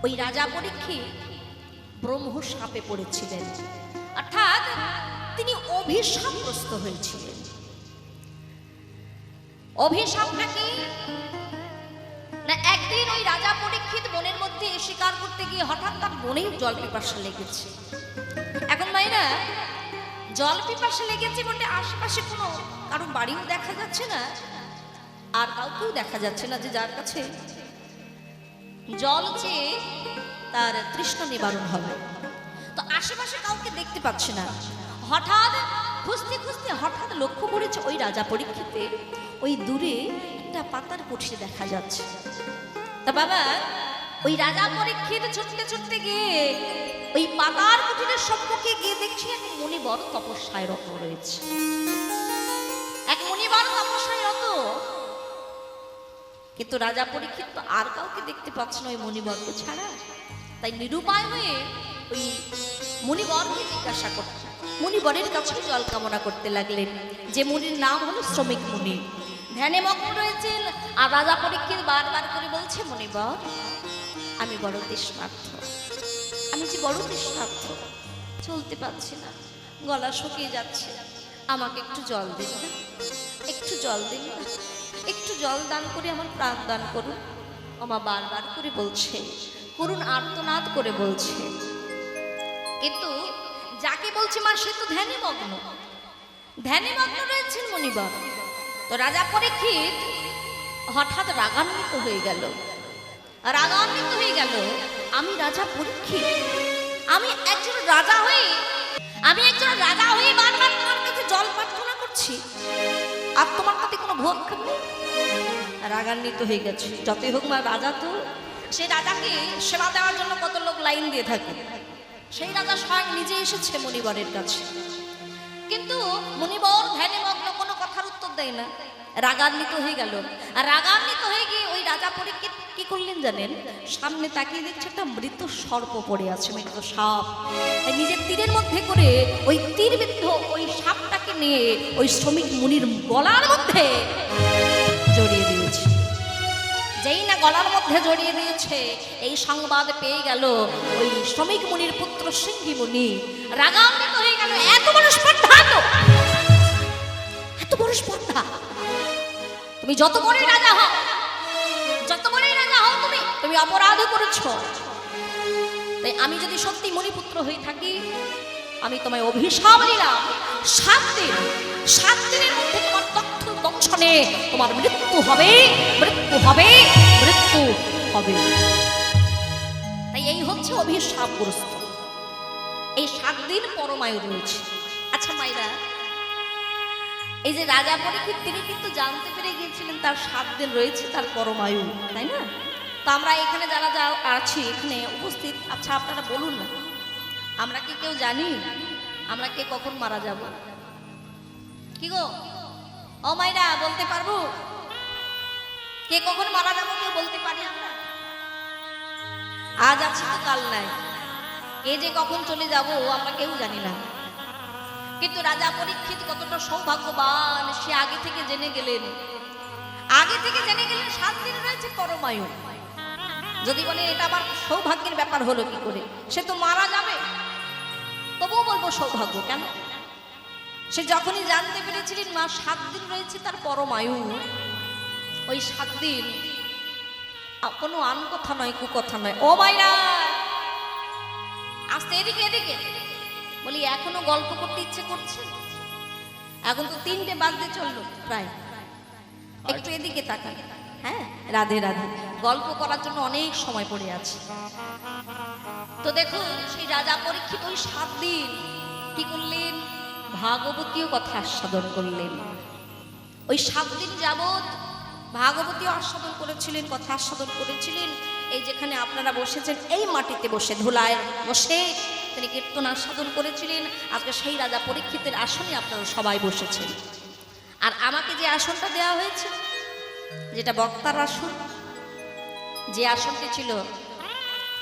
ওই রাজা পরীক্ষিত ব্রহ্ম শাপে পড়েছিলেন, অর্থাৎ তিনি অভিশাপগ্রস্ত হয়েছিলেন। অভিশাপটা কি না, একদিন ওই রাজা পরীক্ষিত বনের মধ্যে শিকার করতে গিয়ে হঠাৎ তার মনেই জল পিপাসা লেগেছে। এখন মাইরা জল পিপাসা লেগেছে বলতে আশেপাশে কোনো কারো বাড়িও দেখা যাচ্ছে না, আর কাউকেও দেখা যাচ্ছে না যে যার কাছে জল চেয়ে তার তৃষ্ণা নিবারণ হবে। তো আশেপাশে কাউকে দেখতে পাচ্ছে না। হঠাৎ খুঁজতে খুঁজতে হঠাৎ লক্ষ্য করেছে ওই রাজা পরীক্ষিতে ওই দূরে একটা পাতার কুঠি দেখা যাচ্ছে। তা বাবা ওই রাজা পরীক্ষিত ছুটতে ছুটতে গিয়ে ওই পাতার কুঠিরের সম্মুখে গিয়ে দেখছি এক মুনি বড় তপস্যায় রত রয়েছে। এক মুনি বড় তপস্যায় রত, কিন্তু রাজা পরীক্ষিত তো আর কাউকে দেখতে পাচ্ছে না ওই মুনিবরকে ছাড়া। তাই নিরুপায় হয়ে ওই মুনিবরকে জিজ্ঞাসা করছে, মুনিবরের কাছে জল কামনা করতে লাগলেন, যে মুনির নাম হলো শ্রমিক মুনি। ধ্যানে মগ্ন রয়েছেন, আর রাজা পরীক্ষিত বারবার করে বলছে, মুনিবর আমি বড় তৃষ্ণার্থ, আমি যে বড় তৃষ্ণার্থ, চলতে পারছি না, গলা শুকিয়ে যাচ্ছে, আমাকে একটু জল দিন না, একটু জল দিন না, একটু জল দান করে আমার প্রাণ দান করুন। আমা বারবার করে বলছে, করুণ আর্তনাদ করে বলছে, কিন্তু যাকে বলছে মা সে তো ধ্যানে মগ্ন, ধ্যানে মগ্ন রয়েছেন মুনিবর। তো রাজা পরীক্ষিত হঠাৎ রাগান্বিত হয়ে গেল, রাগান্বিত হয়ে গেল, আমি রাজা পরীক্ষিত, আমি একজন রাজা হয়ে বারবার তোমার কাছে জল প্রার্থনা করছি, আর তোমার কাছে কোনো ভোগ খাবে। রাগান্বিত হয়ে গেছে। যতই হোক মা রাজা, তো সে রাজাকে সেবা দেওয়ার জন্য কত লোক লাইন দিয়ে থাকে, সেই রাজা স্বয়ং নিজে এসেছে মুনিবরের কাছে, কিন্তু মুনিবর ধ্যানে মগ্ন, কোনো কথার উত্তর দেয় না। রাগান্বিত হয়ে গেল, আর রাগান্বিত হয়ে গিয়ে ওই রাজা পরীক্ষিত কি করলেন জানেন, সামনে তাকিয়ে দেখছে একটা মৃত সর্প পড়ে আছে, মৃত সাপ। নিজের তীরের মধ্যে করে ওই তীরবিদ্ধ ওই সাপটাকে নিয়ে ওই শ্রমিক মুনির গলার মধ্যে জড়িয়ে দিয়েছে। যেই না গলার মধ্যে জড়িয়ে দিয়েছে, এই সংবাদ পেয়ে গেল ওই শ্রমিক মুনির পুত্র সিংহী মুনি। রাগান্বিত হয়ে গেল, এত বড় স্পর্ধা, এত বড় স্পর্ধা, তুমি যত বড়ই রাজা হও, যত বড়ই রাজা হও, তুমি অপরাধ করেছ। তাই আমি যদি সত্যি মুনিপুত্র হয়ে থাকি, আমি তোমায় অভিশাপ দিলাম, 7 দিনের মধ্যে তোমার তথ্য দংশনে তোমার মৃত্যু হবে, মৃত্যু হবে, মৃত্যু হবে। তাই এই হচ্ছে অভিশাপগ্রস্ত, এই 7 দিন পরমায়ু রয়েছে। আচ্ছা মাইরা, এই যে রাজা পরীক্ষিত তিনি কিন্তু জানতে পেরে গিয়েছিলেন তার 7 দিন রয়েছে তার পরমায়ু, তাই না? তো আমরা এখানে যারা আছি এখানে উপস্থিত, আচ্ছা আপনারা বলুন না, আমরা কি কেউ জানি আমরা কে কখন মারা যাব? কি গো ও মাইরা, বলতে পারবো কে কখন মারা যাবো? কেউ বলতে পারি আমরা? আজ আছি তো কাল নাই, কে যে কখন চলে যাব আমরা কেউ জানি না। কিন্তু রাজা পরীক্ষিত কতটা সৌভাগ্যবান, সে আগে থেকে জেনে গেলেন, 7 দিন রয়েছে পরমায়ু। যদি বলে এটা আবার সৌভাগ্যের ব্যাপার হলো কি করে, সে তো মারা যাবে, তবুও বলবো সৌভাগ্য। কেন? সে যখনই জানতে পেরেছিলেন মা 7 দিন রয়েছে তার পরমায়ু, ওই 7 দিন কোনো আন কথা নয়, কুকথা নয়। ও ভাইরা আসতে, এদিকে এদিকে বলি, এখনো গল্প করতে ইচ্ছে করছে? এখন তো 3টে বাজতে চললো প্রায়, একটু এদিকে তাকান। হ্যাঁ, রাধে রাধে, গল্প করার জন্য অনেক সময় পড়ে আছে। তো দেখুন সেই রাজা পরীক্ষিত ওই 7 দিন কি করলেন, ভাগবতীয় কথা আস্বাদন করলেন। ওই 7 দিন যাবৎ ভাগবতীয় আস্বাদন করেছিলেন, কথা আস্বাদন করেছিলেন। এই যেখানে আপনারা বসেছেন এই মাটিতে বসে, ধুলায় বসে তিনি কীর্তন আস্বাদন করেছিলেন। আজকে সেই রাজা পরীক্ষিতের আসনে আপনারা সবাই বসেছেন। আর আমাকে যে আসনটা দেওয়া হয়েছে, যেটা বক্তার আসন, যে আসনটি ছিল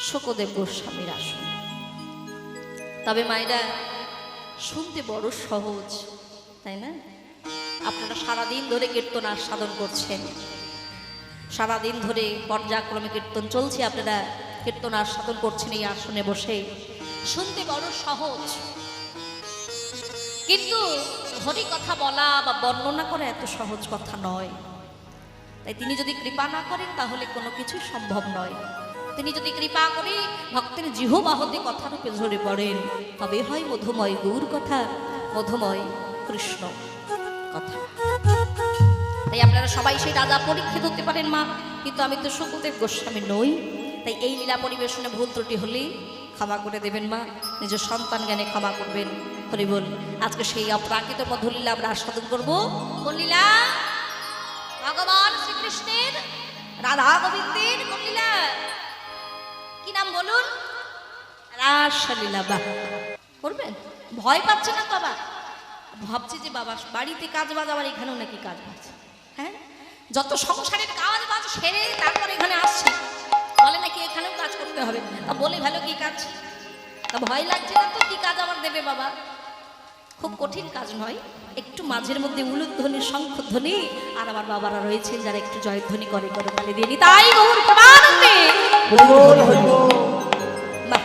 শুকদেব গোস্বামীর আসন। তবে মায়েরা শুনতে বড় সহজ, তাই না? আপনারা সারাদিন ধরে কীর্তন আস্বাদন করছেন, সারাদিন ধরে পর্যায়ক্রমে কীর্তন চলছে, আপনারা কীর্তন আস্বাদন করছেন এই আসনে বসে, শুনতে বড় সহজ, কিন্তু হরি কথা বলা বা বর্ণনা করা এত সহজ কথা নয়। তাই তিনি যদি কৃপা না করেন তাহলে কোনো কিছু সম্ভব নয়। তিনি যদি কৃপা করে ভক্তের জিহ্বাহতে কথারূপে ঝরে পড়েন, তবে হয় মধুময় গৌর কথা, মধুময় কৃষ্ণ কথা। তাই আপনারা সবাই সেই রাজা পরীক্ষিত হতে পারেন মা, কিন্তু আমি তো সুখদেব গোস্বামী নই। তাই এই লীলা পরিবেশনে ভুল ত্রুটি হলে ক্ষমা করে দেবেন মা, নিজের সন্তান জ্ঞানে ক্ষমা করবেন। হরি বল। আজকে সেই অপ্রাকৃত মধুলীলা আমরা আস্বাদন করবো। কোন লীলা? ভগবান শ্রীকৃষ্ণের রাধা গোবিন্দের কোন লীলা? কি নাম বলুন? রাসলীলা। বাহ, করবেন? ভয় পাচ্ছে না বাবা? ভাবছি যে বাবা বাড়িতে কাজ বাজ, আবার এখানেও নাকি কাজ বাজ। হ্যাঁ, যত সংসারের কাজ বাজ সেরে তারপর এখানে আসছে, বলে নাকি এখানেও কাজ করতে হবে। তা বলে ভালো কি কাজ? তা ভয় লাগছে না তো? কি কাজ আবার দেবে বাবা? খুব কঠিন কাজ নয়, একটু মাঝের মধ্যে উলুধ্বনি, শঙ্খধ্বনি, আর আমার বাবারা রয়েছেন যারা একটু জয়ধ্বনি করে করে তালে দিয়ে নি। তাই গৌর প্রমানন্দে বাহ।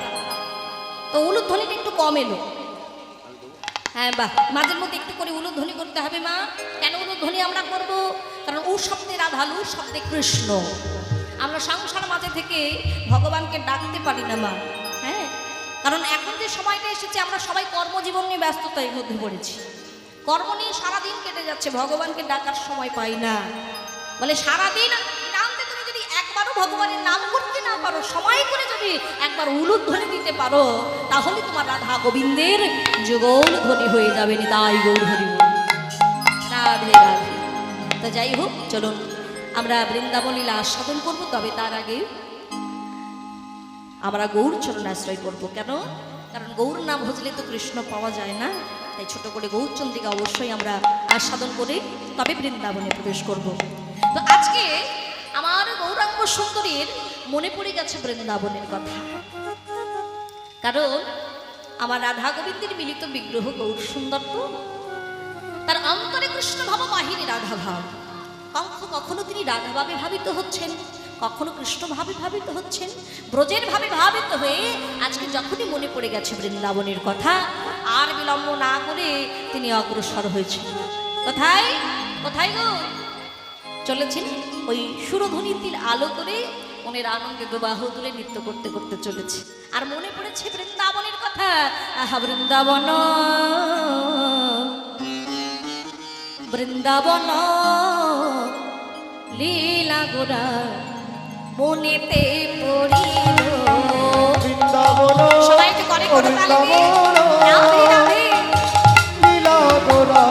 তো উলুধ্বনিটা একটু কম এলো। হ্যাঁ বাহ, মাঝের মধ্যে একটু করে উলুধ্বনি করতে হবে মা। কেন উলুধ্বনি আমরা করব? কারণ উ শব্দে রাধা, লু শব্দে কৃষ্ণ। আমরা সংসার মাঝে থেকে ভগবানকে ডাকতে পারি না মা। হ্যাঁ, কারণ এখন যে সময়টা এসেছে আমরা সবাই কর্মজীবন নিয়ে ব্যস্ততার মধ্যে পড়েছি, কর্ম নিয়ে সারাদিন কেটে যাচ্ছে, ভগবানকে ডাকার সময় পাই না। বলে সারাদিন নামতে তুমি যদি একবারও ভগবানের নাম করতে না পারো, সময় করে যদি একবার উলুধ্বনি দিতে পারো, তাহলে তোমার রাধা গোবিন্দের যুগল ধ্বনি হয়ে যাবে। নিতাই গৌর হরি বল। রাধে রাধে। তো যাই হোক, চলুন আমরা বৃন্দাবন লীলা আস্বাদন করবো। তবে তার আগে আমরা গৌর চরণ আশ্রয় করবো। কেন? কারণ গৌর নাম ভজলে তো কৃষ্ণ পাওয়া যায় না। তাই ছোট করে গৌরচন্দ্রিকা অবশ্যই আমরা আস্বাদন করে তবে বৃন্দাবনে প্রবেশ করব। তো আজকে আমার গৌরাঙ্গ সুন্দরীর মনে পড়ে গেছে বৃন্দাবনের কথা, কারণ আমার রাধা গোবিন্দের মিলিত বিগ্রহ গৌর সুন্দর, তো তার অন্তরে কৃষ্ণ ভাব, বাহিরে রাধা ভাব। কখনো তিনি রাধা ভাবে ভাবিত হচ্ছেন, কখনো কৃষ্ণ ভাবে ভাবিত হচ্ছেন, ব্রজের ভাবে ভাবিত হয়ে আজকে যখনই মনে পড়ে গেছে বৃন্দাবনের কথা, আর বিলম্ব না করে তিনি অগ্রসর হয়েছেন। কোথায় কোথায় গো? চলেছেন ওই সুরধ্বনির আলো করে মনের আনন্দে দুবাহ তুলে নৃত্য করতে করতে চলেছে। আর মনে পড়েছে বৃন্দাবনের কথা। আহা বৃন্দাবন, বৃন্দাবন লীলা গোরা মনেতে পড়িল। বৃন্দাবন সবাই একটু করে করে তালি দিয়ে রাধে রাধে। লীলা গোরা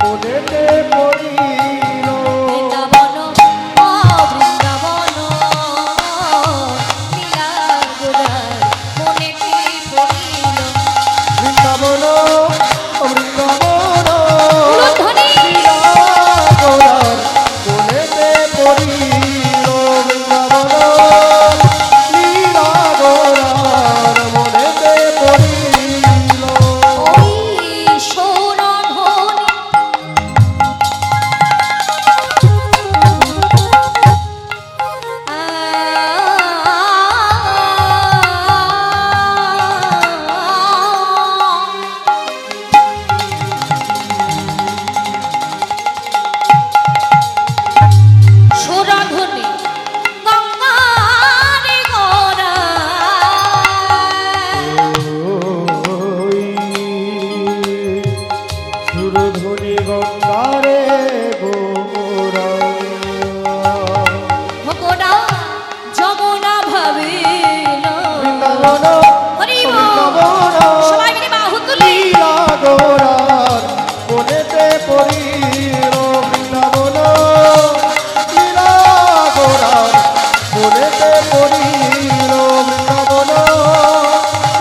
মনেতে পড়িল। বৃন্দাবন, ও বৃন্দাবন লীলা গোরা মনেতে পড়িল। বৃন্দাবন বৃন্দাবন উলুধ্বনি। লীলা গোরা মনেতে পড়িল। বৃন্দাবন লীলা গোরা মনেতে পড়িল। ওই সুরধ্বনি সুরধ্বনি গঙ্গারে গোরা। ওই সুরধ্বনি গঙ্গারে গোরা। ভগোড়া যমুনা ভাবিল। বৃন্দাবন হরি বল। বৃন্দাবন সবাই মিলে বাহু তুলি। লীলা গোরার মনেতে পড়িল। বৃন্দাবন লীলা গোরার মনেতে পড়িল। বৃন্দাবন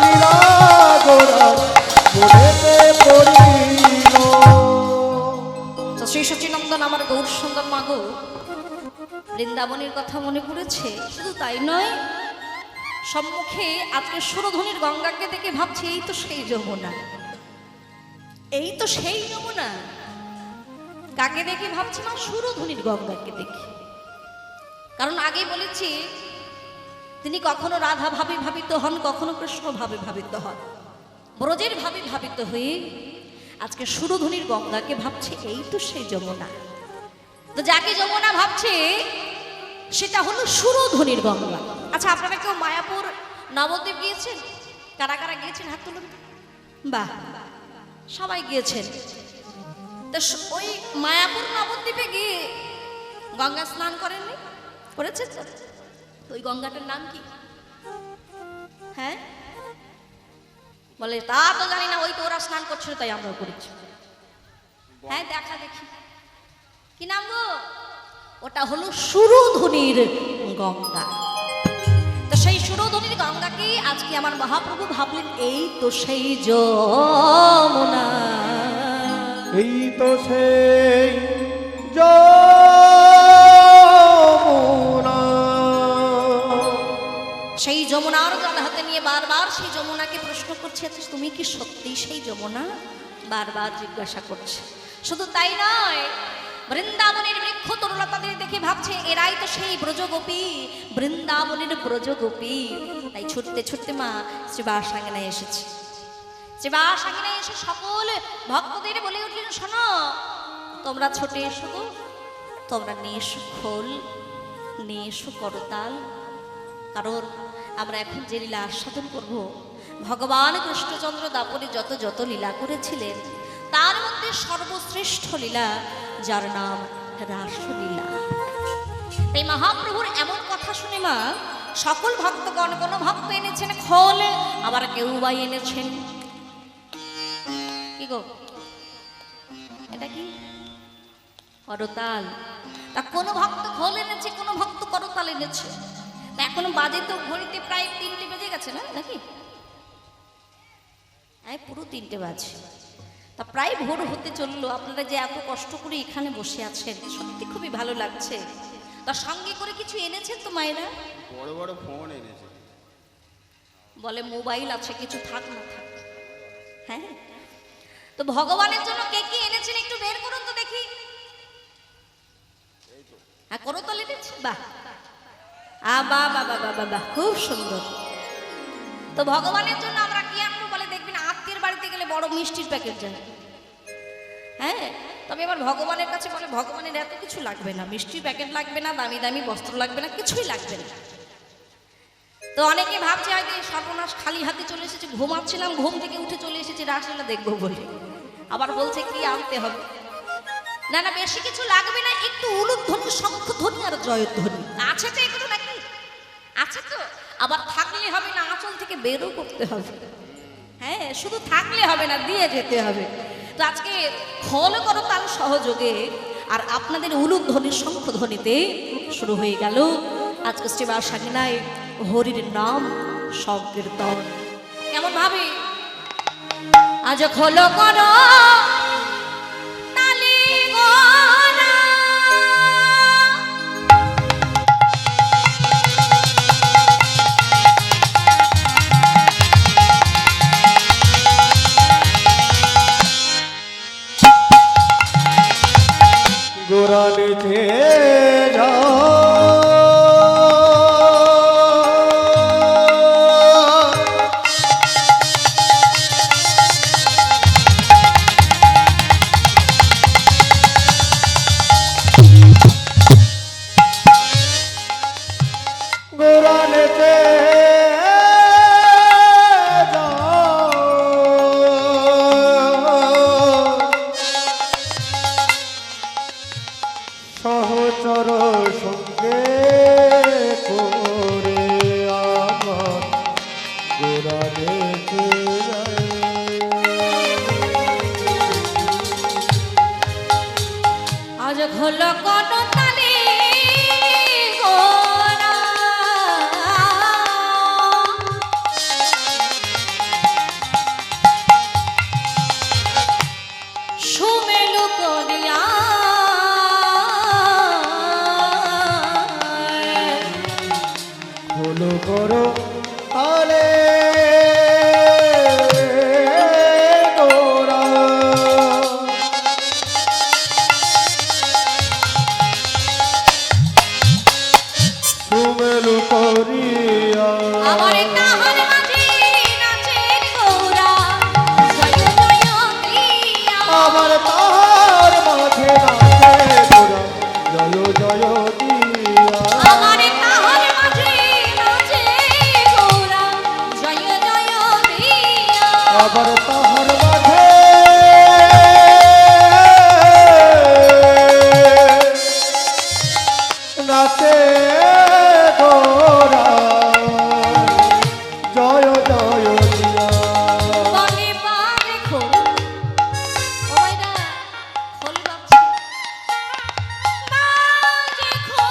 লীলা গোরার মনেতে পড়িল। তো শ্রী সচিনন্দন আমার গৌর সুন্দর মাগো বৃন্দাবনের কথা মনে পড়েছে। শুধু তাই নয়, সম্মুখে আজকে সুরধ্বনির গঙ্গাকে দেখে ভাবছি এই তো সেই যমুনা, এই তো সেই যমুনা। কাকে দেখে ভাবছি না? সুরধ্বনির গঙ্গাকে দেখি। কারণ আগে বলেছি তিনি কখনো রাধা ভাবে ভাবিত হন, কখনো কৃষ্ণ ভাবে ভাবিত হন। ব্রজের ভাবে ভাবিত হয়ে আজকে সুরধুনির গঙ্গাকে ভাবছে এই তো সেই যমুনা। তো যাকে যমুনা ভাবছে সেটা হলো সুরধুনির গঙ্গা। আচ্ছা, আপনারা কেউ মায়াপুর নবদ্বীপ গিয়েছেন? কারা কারা গিয়েছেন হাত তুলুন। বাহ, সবাই গিয়েছেন। তো ওই মায়াপুর নবদ্বীপে গিয়ে গঙ্গা স্নান করেননি? করেছেন তো? ওই গঙ্গাটার নাম কি? হ্যাঁ বলে তা তো জানি না, ওই তো ওরা স্নান করছিল তাই আমরাও করেছি। হ্যাঁ দেখা দেখি কি নাম গো? ওটা হলো সুরধুনির গঙ্গা। তো সেই সুরধুনির গঙ্গাকে আজকে আমার মহাপ্রভু ভাবলেন এই তো সেই যমুনা, এই তো সেই যমুনা। সেই যমুনার জল হাতে নিয়ে বারবার সেই যমুনাকে প্রশ্ন করছে, তুমি কি সত্যি সেই যমুনা? বারবার জিজ্ঞাসা করছে। শুধু তাই নয়, বৃন্দাবনের বৃক্ষ তরুলতাদের দেখে ভাবছে এরাই তো সেই ব্রজগোপী, বৃন্দাবনের ব্রজগোপী। তাই ছুটতে ছুটতে মা শ্রীবাসাঙ্গনায় এসেছে। শ্রীবাসাঙ্গনায় এসে সকল ভক্তদের বলে উঠলেন, শোনো তোমরা ছোটে এসো গো, তোমরা নিয়ে এসো খোল, নিয়ে এসো করতাল। কারণ আমরা এখন যে লীলা আস্বাদন করব, ভগবান কৃষ্ণচন্দ্র দাপরে যত যত লীলা করেছিলেন তার মধ্যে সর্বশ্রেষ্ঠ লীলা যার নাম রাসলীলা। তাই মহাপ্রভুর এমন কথা শুনে মা সকল ভক্তগণ, কোন ভক্ত এনেছেন খোল, আবার কেউ বা এনেছেন কি গো, এটা কি করতাল। তা কোন ভক্ত খোল এনেছে, কোন ভক্ত করতাল এনেছে। এখনো বাজে তো ঘড়িতে প্রায় 3টে বেজে গেছে না নাকি? হ্যাঁ পুরো 3টে বাজে। তা প্রায় ভোর হতে চললো। আপনারা যে এত কষ্ট করে এখানে বসে আছেন সত্যি খুবই ভালো লাগছে। তা সঙ্গে করে কিছু এনেছেন তো মায়েরা? বড় বড় ফোন এনেছে। বলে মোবাইল আছে, কিছু থাক না থাক। হ্যাঁ তো ভগবানের জন্য কে কি এনেছেন একটু বের করুন তো দেখি। হ্যাঁ করতাল এনেছে, বাহ বাহ বাহ বাহ বাহ বাহ, খুব সুন্দর। তো ভগবানের জন্য আমরা কি আনবো? বলে দেখবেন আত্মীয়ের বাড়িতে গেলে বড় মিষ্টির প্যাকেট যায়। হ্যাঁ তবে এবার ভগবানের কাছে বলে ভগবানের এত কিছু লাগবে না, মিষ্টির প্যাকেট লাগবে না, দামি দামি বস্ত্র লাগবে না, কিছুই লাগবে না। তো অনেকে ভাবছে হয়তো সর্বনাশ খালি হাতে চলে এসেছে, ঘুমাচ্ছিলাম ঘুম থেকে উঠে চলে এসেছে রাসলীলা দেখবো বলে। আবার বলছে কি আনতে হবে? না না বেশি কিছু লাগবে না, একটু উলুধ্বনি, শঙ্খধ্বনি আর জয়ধ্বনি আছে তো এগুলো নাকি? আছে তো। আবার থাকলে হবে না, আঁচল থেকে বেরও করতে হবে। হ্যাঁ শুধু থাকলে হবে না, দিয়ে যেতে হবে। তো আজকে খোল করতাল সহযোগে আর আপনাদের উলুধ্বনি শঙ্খধ্বনিতে শুরু হয়ে গেল আজকে শ্রীবাসাঙ্গনায় হরির নাম সংকীর্তন। কেমন ভাবে আজ খোল করো তালি গোনা, গোরা নিচে যাও সহচর সঙ্গে করে আমার গোরা দেখে আজ খোল করো তালি গোনা, সুমেলু করিয়া হলো করো তালে গোরা সুমেলু করিয়া তাহার মাঝে নাচেন গৌরা জয় জয় দিয়া আমার তাহার মাঝে নাচে গোরা জয় জয় দিয়া আমার তাহার মাঝে নাচে গৌরা জয় জয় দিয়া আবার তাহার মাঝে নাচে গোরা জয় জয় দিয়া বলে বাজে খোল ও মাইরা খোল বাজছে বাজে খোল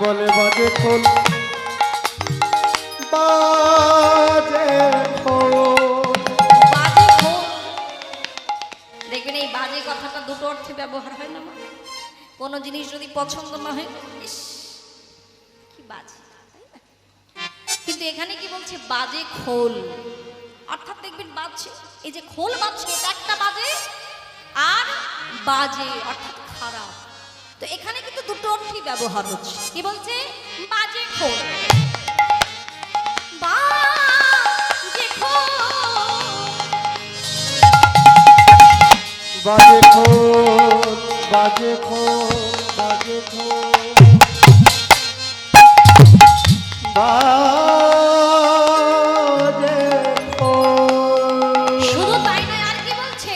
বলে বাজে খোল বাজে খোল বাজে খোল দেখবেন এই বাজে কথাটা দুটো অর্থে ব্যবহার হয় না মা? কোনো জিনিস যদি পছন্দ না হয় ইস কি বাজে তাই না? কিন্তু এখানে কি বলছে বাজে খোল অর্থাৎ দেখবেন বাজছে এই যে খোল বাজছে এটা একটা বাজে আর বাজে অর্থাৎ খারাপ তো এখানে কিন্তু দুটো অর্থই ব্যবহার হচ্ছে কি বলছে বাজে খোল বাজে খোল বাজে খোল বাজে খোল বাজে খোল বাজে খোল শুধু তাই নয় আর কি বলছে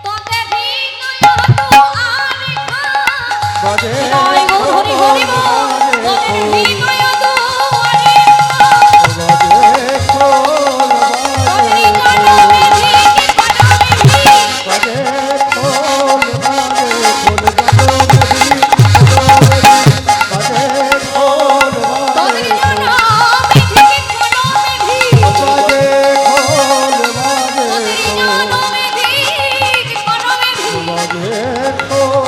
তবে বিনয় তো আরে খা বাজে জয় গো হরি হরি বল তবে বিনয় তো আরে খা বাজে খোল তবে বাজে কলমে থেকে কলমে বাজে খোল বাজে তবে খোল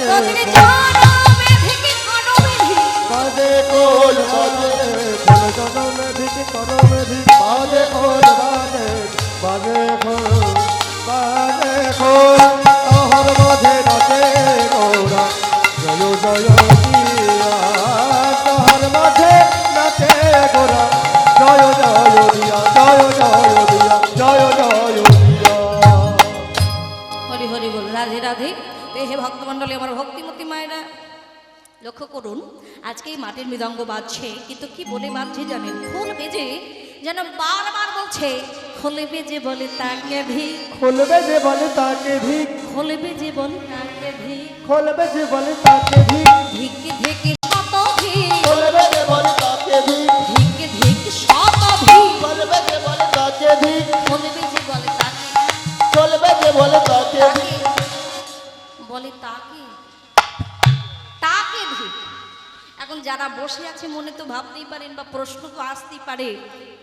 জনমে থেকে কলমে বাজে খোল বাজে জনমে ধিক কলমে ধিক বাজে খোল বাজে বাজে খোল বাজে খোল তাহার মাঝে নাচে গৌরা জয় জয় দিয়া তাহার মাঝে নাচে গৌরা জয় জয় দিয়া জয় জয় দিয়া জয় জয় দিয়া হরি হরি বল রাধে রাধে তো হে ভক্তমণ্ডলী আমার ভক্তিমতী মায়েরা লক্ষ্য করুন আজকে এই মাটির মৃদঙ্গ বাজছে কিন্তু কি বলে বাজছে জানেন খোল বেজে যেন বারবার বলছে খোল বেজে বলে তাকে ভিক খুলবে যে বলে তাকে ধিক খোল বেজে বলে তাকে ভিক খুলবে যে বলে তাকে ধিক ধিকে ধিকে শত ভিক খুলবে যে বলে তাকে ধিক ধিকে ধিকে শত ভিক খুলবে যে বলে তাকে ধিক খোল বেজে বলে তাকে খুলবে যে বলে তাকে ধিক তাকে বলে তাকে তাকে ভিক এখন যারা বসে আছে মনে তো ভাবতেই পারেন বা প্রশ্ন তো আসতেই পারে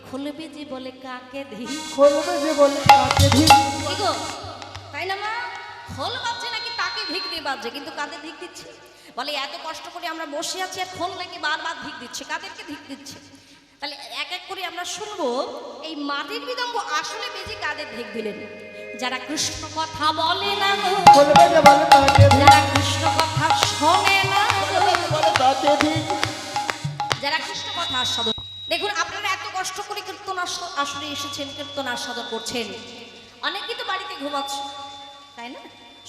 খুলবে যে বলে কাকে ধিক খুলবে যে বলে তাকে ধিক কি গো তাই না মা খোল বাজছে নাকি তাকে ভিক দিয়ে বাজছে কিন্তু কাদের ধিক দিচ্ছে বলে এত কষ্ট করে আমরা বসে আছি আর খোল নাকি বারবার ধিক দিচ্ছে কাদেরকে ধিক দিচ্ছে তাহলে এক এক করে আমরা শুনবো এই মাটির মৃদঙ্গ আসলে বেজে কাদের ধিক দিলেন যারা কৃষ্ণ কথা বলে না গো খুলবে যে বলে তাকে ধিক যারা কৃষ্ণ কথা শোনে না খুলবে যে বলে তাকে ধিক যারা কৃষ্ণ কথা আস্বাদন দেখুন আপনারা এত কষ্ট করে কীর্তন আসলে এসেছেন কীর্তন আস্বাদন করছেন অনেকে তো বাড়িতে ঘুমাচ্ছে তাই না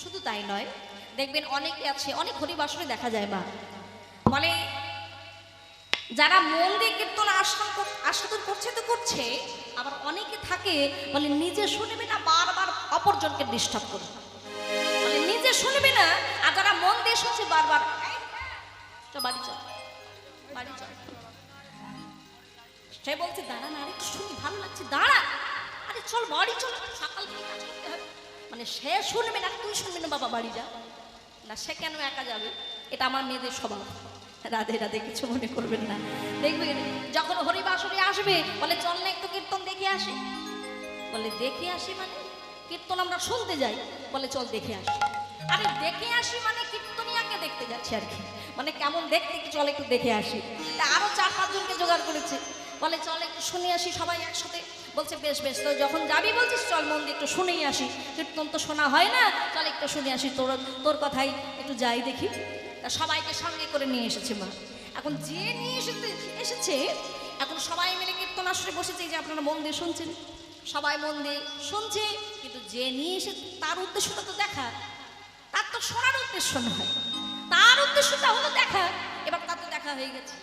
শুধু তাই নয় দেখবেন অনেকে আছে অনেক হরিবাসরে দেখা যায় মা বলে যারা মন দিয়ে কীর্তন আস্বাদন করছে তো করছে আবার অনেকে থাকে বলে নিজে শুনবে না বারবার অপরজনকে ডিস্টার্ব করে বলে নিজে শুনবে না আর যারা মন দিয়ে শুনছে বারবার চল বাড়ি চল বাড়ি চল সে বলছে দাঁড়া না আরে শুনি ভালো লাগছে দাঁড়া আরে চল বাড়ি চল সকাল থেকে কাজ করতে হবে মানে সে শুনবে না তুই শুনবি না বাবা বাড়ি যা না সে কেন একা যাবে এটা আমার মেয়েদের স্বভাব রাধে রাধে কিছু মনে করবেন না দেখবেন যখন হরিবাসরে আসবে বলে চল না একটু কীর্তন দেখে আসি বলে দেখে আসি মানে কীর্তন আমরা শুনতে যাই বলে চল দেখে আসি আরে দেখে আসি মানে কীর্তনিয়াকে দেখতে যাচ্ছি আর কি মানে কেমন দেখতে কি চল একটু দেখে আসি তা আরো 4-5 জনকে জোগাড় করেছে বলে চল একটু শুনে আসি সবাই একসাথে বলছে বেশ বেশ তো যখন যাবি বলছিস চল মন দিয়ে একটু শুনেই আসি কীর্তন তো শোনা হয় না চল একটু শুনে আসি তোর কথাই একটু যাই দেখি তা সবাইকে সঙ্গে করে নিয়ে এসেছে মা এখন যে নিয়ে এসেছে এখন সবাই মিলে কীর্তন আসরে বসেছে, এই যে আপনারা মন দিয়ে শুনছেন, সবাই মন দিয়ে শুনছে, কিন্তু যে নিয়ে এসে তার উদ্দেশ্যটা তো দেখা, তার তো শোনার উদ্দেশ্য নয়, তার উদ্দেশ্যটা হলো দেখা। এবার তার তো দেখা হয়ে গেছে,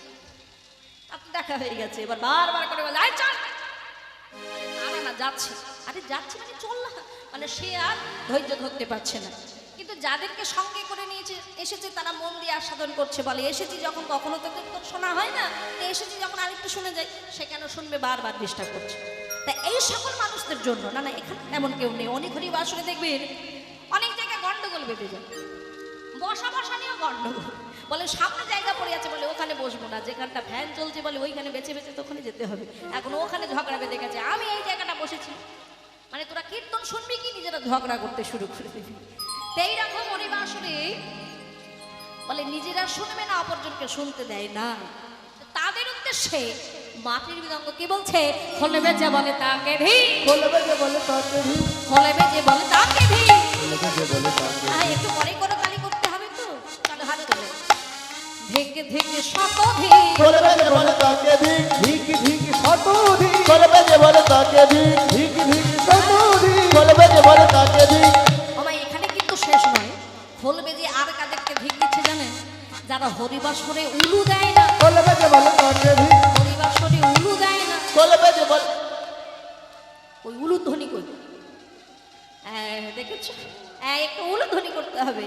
তার তো দেখা হয়ে গেছে, এবার বারবার করে বলে আয় চল, না না না যাচ্ছে, আরে যাচ্ছে মানে চল না, মানে সে আর ধৈর্য ধরতে পারছে না। কিন্তু যাদেরকে সঙ্গে করে নিয়েছে এসেছে তারা মন দিয়ে আস্বাদন করছে, বলে এসেছি যখন কখনো তো কীর্তন শোনা হয় না, তো এসেছি যখন আরেকটু শুনে যাই, সে কেন শুনবে, বারবার ডিস্টার্ব করছে। তা এই সকল মানুষদের জন্য না, না এখানে এমন কেউ নেই, অনেক ঘড়ি বাসনে দেখবেন অনেক জায়গায় গন্ডগোল বেঁধে যায়, বসা বসা নিয়েও গন্ডগোল, বলে সামনে জায়গা পড়ে আছে, বলে ওখানে বসবো না, যেখানটা ফ্যান চলছে বলে ওইখানে বেছে বেছে তো ওখানে যেতে হবে, এখন ওখানে ঝগড়া বেঁধে গেছে, আমি এই জায়গাটা বসেছি, মানে তোরা কীর্তন শুনবি কি নিজেরা ঝগড়া করতে শুরু করে দিবি। তো এইরকম অনিবাসনে বলে নিজেরা শুনবে না, অপরজনকে শুনতে দেয় না, তাদের উদ্দেশ্যে মাটির মৃদঙ্গ কি বলছে, খোলে বেজে বলে তাকে ভি, বলবে যে বলে তাকে ভি, খোলে বেজে বলে তাকে ভি, বলবে যে বলে তাকে ভি। একটু পরে করে তালি করতে হবে তো, চলো হাত তোলে, ধেকে ধেকে শত ভি, বলবে যে বলে তাকে ভি, ধিক ধিক শতধি, বলবে যে বলে তাকে ভি, ধিক ধিক শতধি, বলবে যে বলে তাকে ভি। আমার এখানে কিন্তু শেষ নয়, খোল বেজে আর কাদেরকে ভিক দিচ্ছে জানেন, যারা হরিবাসরে উলু দেয় না, বলবে যে বলে তাকে ভি, হরিবাসরে উলু দেয় না, বলবে যে বলে ওই উলুধ্বনি কই, দেখেছো, একটু উলুধ্বনি করতে হবে।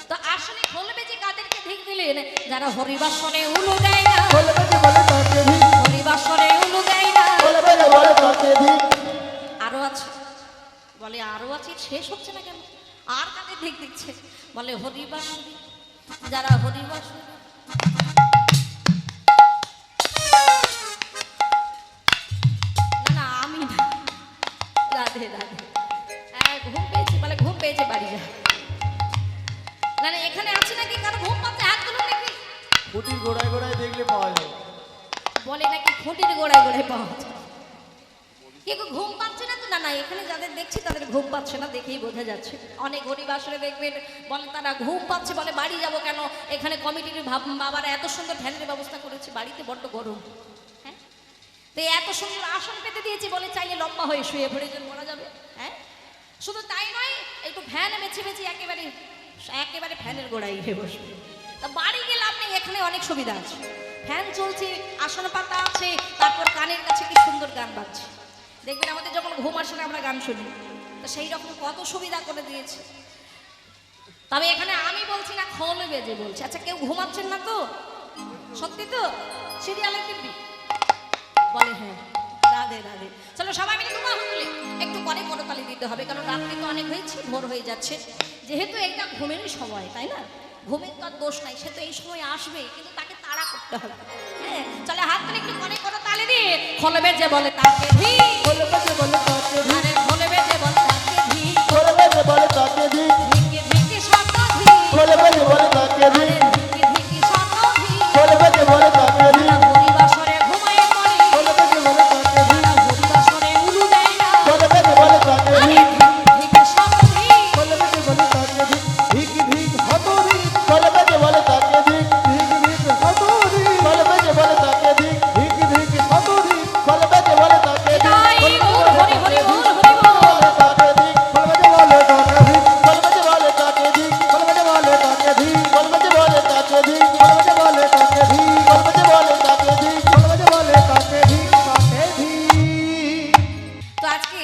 তো আসলে খোল বেজে কাদেরকে ভিক দিলেন, যারা হরিবাসরে উলু দেয় না, বলবে যে বলে তাকে ভি, হরিবাসরে উলু দেয় না। বলবে যে বলে তাকে ভি। আরো আছে, বলে আরো আছে, শেষ হচ্ছে না কেন, আর কাদের ভিক দিচ্ছে, বলে হরিবাসরে, যারা হরিবাসরে, না না আমি না, রাধে রাধে, ঘুম পেয়েছে, বলে ঘুম পেয়েছে বাড়ি যা, না না এখানে আছে নাকি কারো ঘুম পাচ্ছে, হাত তুলো নাকি, খুঁটির গোড়ায় গোড়ায় দেখলে পাওয়া যায়। বলে নাকি খুঁটির গোড়ায় গোড়ায় পাওয়া যায়, কেউ ঘুম পাচ্ছে না তো, না না এখানে যাদের দেখছি তাদের ঘুম পাচ্ছে না, দেখেই বোঝা যাচ্ছে। অনেক গরিব আসলে দেখবেন বলে তারা ঘুম পাচ্ছে, বলে বাড়ি যাব কেন, এখানে কমিটির বাবারা এত সুন্দর ফ্যানের ব্যবস্থা করেছে, বাড়িতে বড্ড গরম, হ্যাঁ তো এত সুন্দর আসন পেতে দিয়েছি, বলে চাইলে লম্বা হয়ে শুয়ে পড়ে যেন মরা যাবে, হ্যাঁ শুধু তাই নয়, একটু ফ্যান বেছে বেছে একেবারে একেবারে ফ্যানের গোড়ায় গিয়ে বসবে। তা বাড়ি গেলে আপনি এখানে অনেক সুবিধা আছে, ফ্যান চলছে, আসন পাতা আছে, তারপর কানের কাছে কি সুন্দর গান বাজছে, দেখবেন আমাদের যখন ঘুম আসে না আমরা গান শুনি, তো সেই রকম কত সুবিধা করে দিয়েছে। তবে এখানে আমি বলছি না, খোল বেজে বলছি। আচ্ছা কেউ ঘুমাচ্ছেন না তো, সত্যি তো, সিরিয়ালে দিবি, বলে হ্যাঁ, রাধে রাধে, চলো সবাই মিলে ঘুমা হলে একটু পরে করতালি দিতে হবে, কারণ রাত্রি তো অনেক হয়েছে, ভোর হয়ে যাচ্ছে, যেহেতু এটা ঘুমেরই সময়, তাই না, ঘুমের তো আর দোষ নাই, সে তো এই সময় আসবে, কিন্তু তাকে তাড়া করতে হবে, হ্যাঁ চলে হাত করে একটু পরে করতালি দিয়ে, খোল বেজে বলে তাকে ভি, বলবে যে বলে তাকে ভি, আরে খোল বেজে বলে তাকে ভি, বলবে যে বলে তাকে ভি, ধিকে ধিকে শত ভি, বলবে যে বলে তাকে ভি, আরে ধিকে ধিকে শত ভি, বলবে যে বলে তাকে ভি, যারা হরিবাসরে ঘুমায় পড়ে, বলবে যে বলে তাকে ভি, যারা হরিবাসরে উলু দেয় না, বলবে যে বলে তাকে ভি, আরে ধিকে ধিকে শত ভি, বলবে যে বলে তাকে ভি, ধিক ধিক শতধি, বলবে যে বলে তাকে ভি, ধিক ধিক শতধি, বলবে যে বলে তাকে ভি, ধিক ধিক শতধি, বলবে যে বলে তাকে ভি, তাই গৌর হরি হরি বল হরি বল, বলে তাকে ভি, বলবে যে বলে তাকে ভি, বলবে যে বলে তাকে ভি, বলবে যে বলে তাকে ভি, বলবে যে বলে তাকে ভি, বলবে যে বলে তাকে ভি, বলবে যে বলে তাকে ভি। বলবে যে বলে তাকে ভি, তাকে ভি। তো আজকে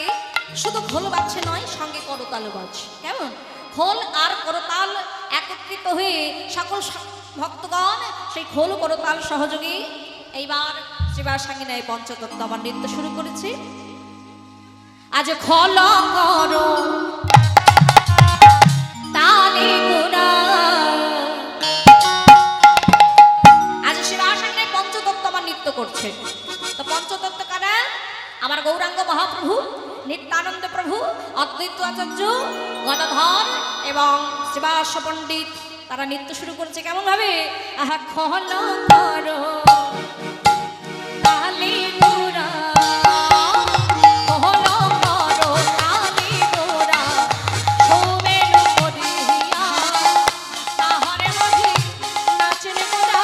শুধু খোল বাজছে নয়, সঙ্গে করতাল বাজছে, কেমন খোল আর করতাল একত্রিত হয়ে সকল ভক্তগণ সেই খোল করতাল সহযোগী এইবার শ্রীবার সাঙ্গিনায় পঞ্চতত্ত্ব আমার নৃত্য শুরু করেছে। আজ খোল করো তালে গোড়া, আজ শ্রীবার সাঙ্গিনায় পঞ্চতত্ত্ব আমার নৃত্য করছে। তো পঞ্চতত্ত্ব কারা? আমার গৌরাঙ্গ মহাপ্রভু, নিত্যানন্দ প্রভু, অদ্বৈত আচার্য, গদাধর এবং শ্রীবাস পণ্ডিত, তারা নৃত্য শুরু করেছে কেমন ভাবে, আহা খল করো তালে গোড়া, খল করো তালে গোড়া, শোভেন করিয়া তাহারে মধ্যে নাচেন গোড়া,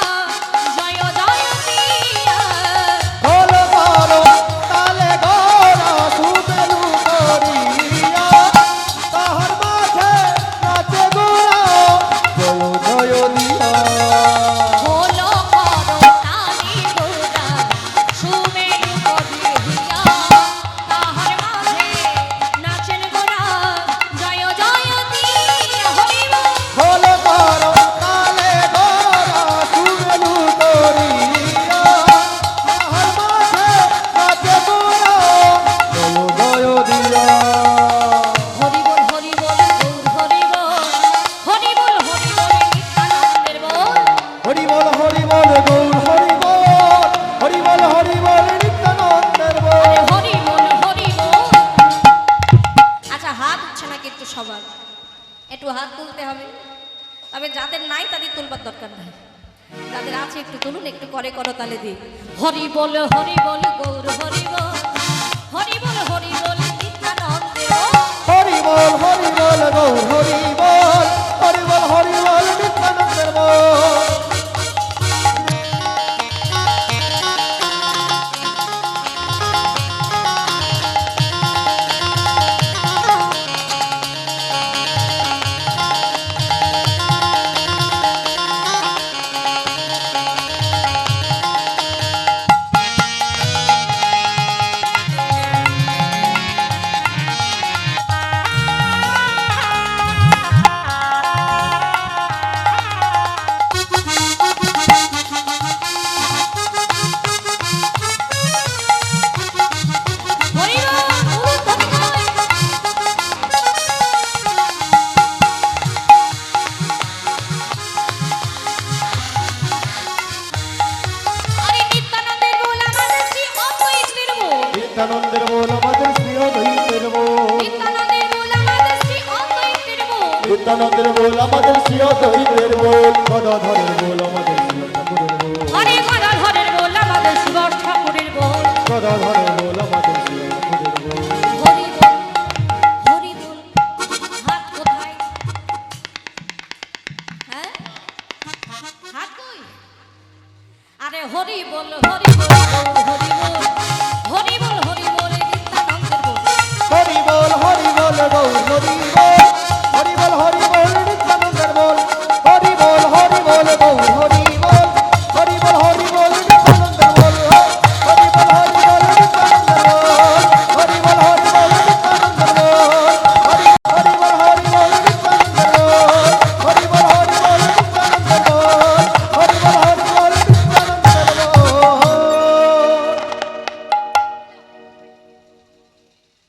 যাদের নাই তাদের তুলবার দরকার নাই, যাদের আছে একটু তুলুন, একটু করে করতালে দিয়ে হরি বল গৌর হরি বল, হরি বল নিত্যানন্দে বল। হরি বল গৌর হরি বল, হরি বল নিত্যানন্দের বল। হরি বল, উলুধ্বনি নয়। আরে নিত্যানন্দের বল আমাদের শ্রী অদ্বৈতের বল, নিত্যানন্দের বল আমাদের শ্রী অদ্বৈতের বল। নিত্যানন্দের বল আমাদের শ্রী অদ্বৈতের বল। নিত্যানন্দের বল আমাদের শ্রী অদ্বৈতের বল। গদাধরের বল আমাদের শিব ঠাকুরের বল। হরে গদাধরের বল আমাদের শিব ঠাকুরের বল। গদাধরের